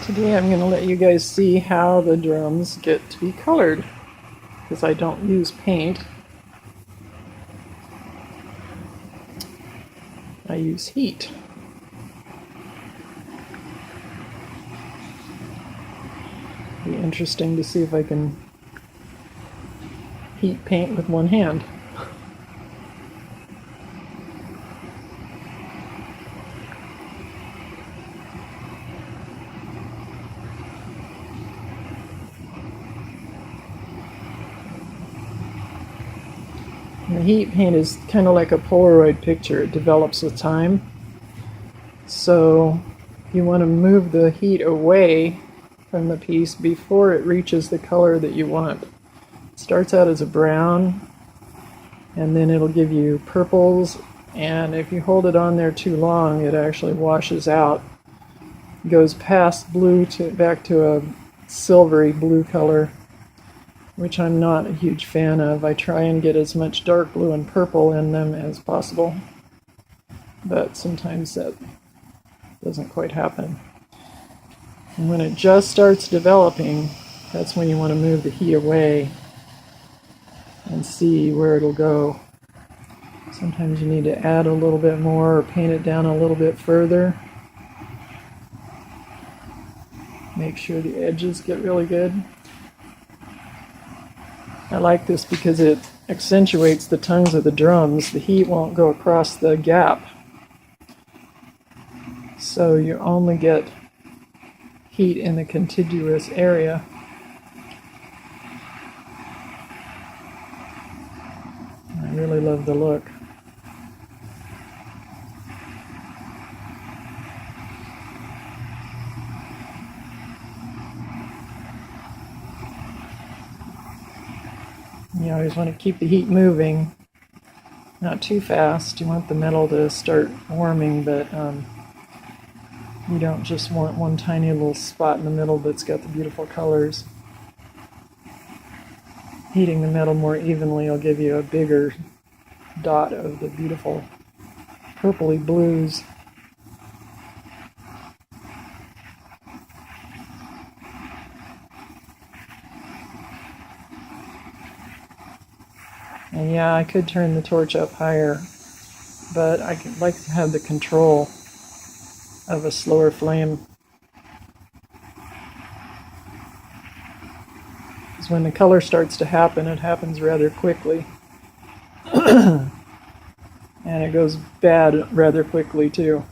Today I'm going to let you guys see how the drums get to be colored, because I don't use paint. I use heat. Be interesting to see if I can heat paint with one hand. And the heat paint is kind of like a Polaroid picture. It develops with time. So you want to move the heat away from the piece before it reaches the color that you want. It starts out as a brown, and then it'll give you purples, and if you hold it on there too long, it actually washes out. It goes past blue to back to a silvery blue color, which I'm not a huge fan of. I try and get as much dark blue and purple in them as possible, but sometimes that doesn't quite happen. And when it just starts developing, that's when you want to move the heat away and see where it'll go. Sometimes you need to add a little bit more or paint it down a little bit further. Make sure the edges get really good. I like this because it accentuates the tongues of the drums. The heat won't go across the gap. So you only get heat in the contiguous area. I really love the look. You always want to keep the heat moving, not too fast. You want the metal to start warming, but you don't just want one tiny little spot in the middle that's got the beautiful colors. Heating the metal more evenly will give you a bigger dot of the beautiful purpley blues. And yeah, I could turn the torch up higher, but I like to have the control of a slower flame. Because when the color starts to happen, it happens rather quickly. And it goes bad rather quickly too.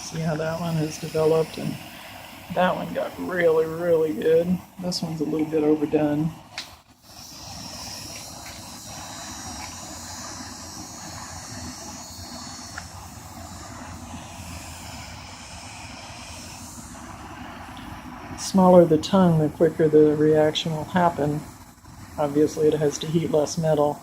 See how that one has developed, and that one got really, really good. This one's a little bit overdone. The smaller the tongue, the quicker the reaction will happen. Obviously, it has to heat less metal.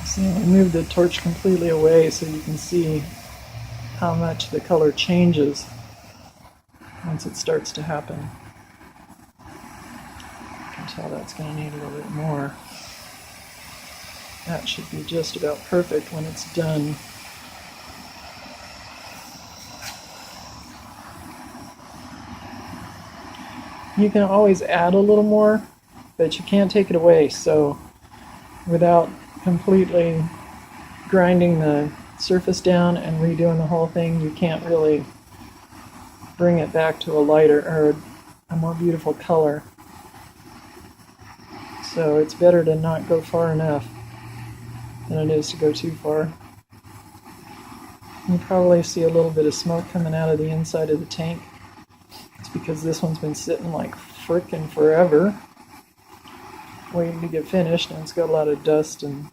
So I moved the torch completely away so you can see how much the color changes once it starts to happen. You can tell that's going to need a little bit more. That should be just about perfect when it's done. You can always add a little more, but you can't take it away. So without completely grinding the surface down and redoing the whole thing, you can't really bring it back to a lighter or a more beautiful color. So it's better to not go far enough than it is to go too far. You probably see a little bit of smoke coming out of the inside of the tank. It's because this one's been sitting like frickin' forever, waiting to get finished, and it's got a lot of dust and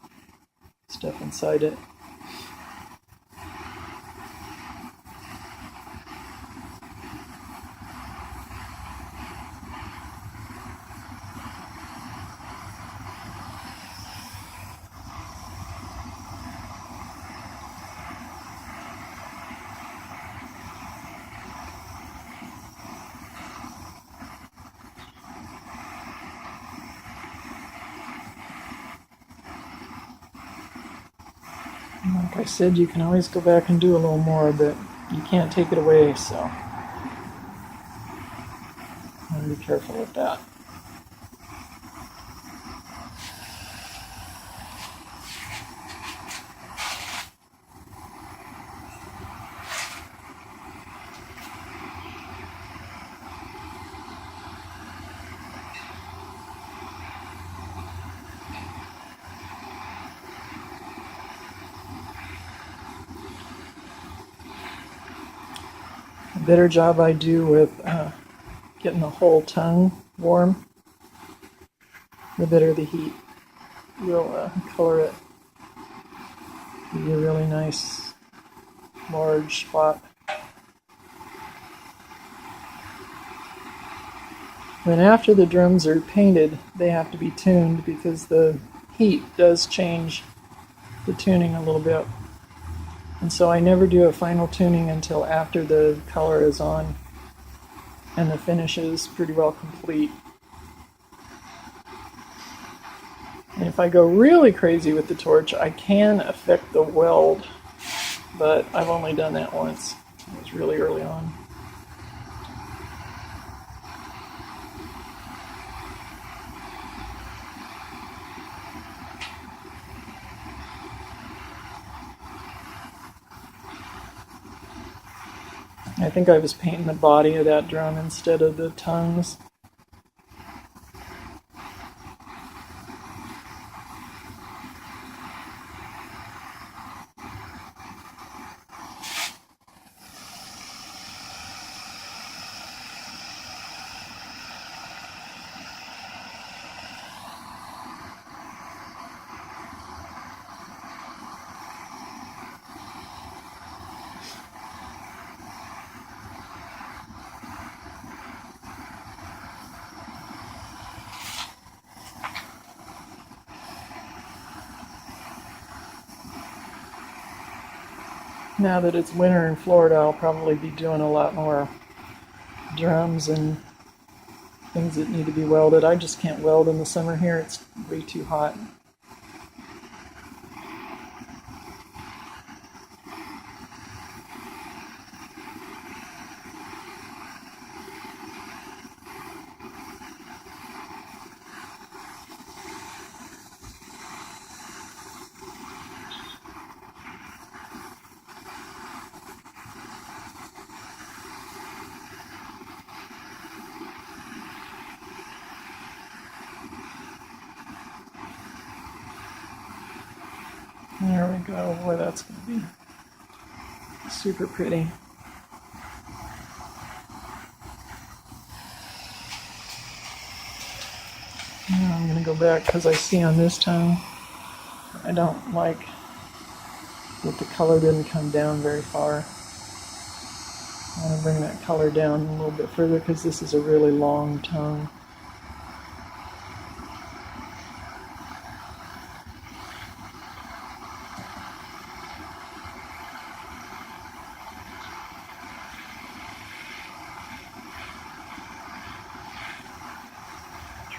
stuff inside it. Like I said, you can always go back and do a little more, but you can't take it away, so I'm going to be careful with that. The better job I do with getting the whole tongue warm, the better the heat will color it. Give you a really nice large spot. Then after the drums are painted, they have to be tuned because the heat does change the tuning a little bit. And so I never do a final tuning until after the color is on and the finish is pretty well complete. And if I go really crazy with the torch, I can affect the weld, but I've only done that once. It was really early on. I think I was painting the body of that drum instead of the tongues. Now that it's winter in Florida, I'll probably be doing a lot more drums and things that need to be welded. I just can't weld in the summer here. It's way too hot. There we go. Boy, that's going to be super pretty. Now I'm going to go back because I see on this tongue, I don't like that the color didn't come down very far. I want to bring that color down a little bit further because this is a really long tongue.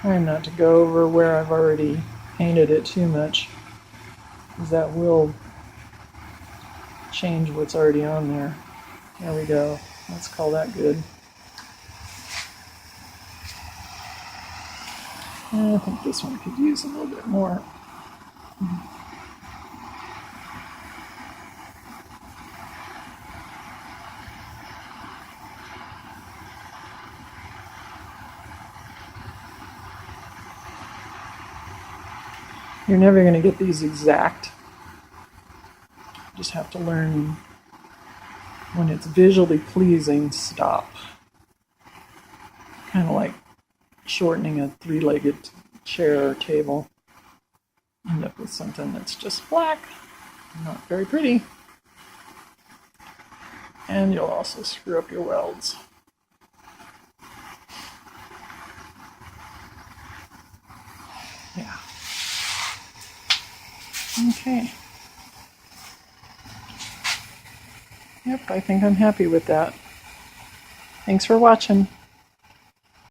Trying not to go over where I've already painted it too much, because that will change what's already on there. There we go. Let's call that good. And I think this one could use a little bit more. You're never going to get these exact. You just have to learn when it's visually pleasing, stop. Kind of like shortening a three-legged chair or table. End up with something that's just black, not very pretty. And you'll also screw up your welds. Yeah. Okay. Yep, I think I'm happy with that. Thanks for watching.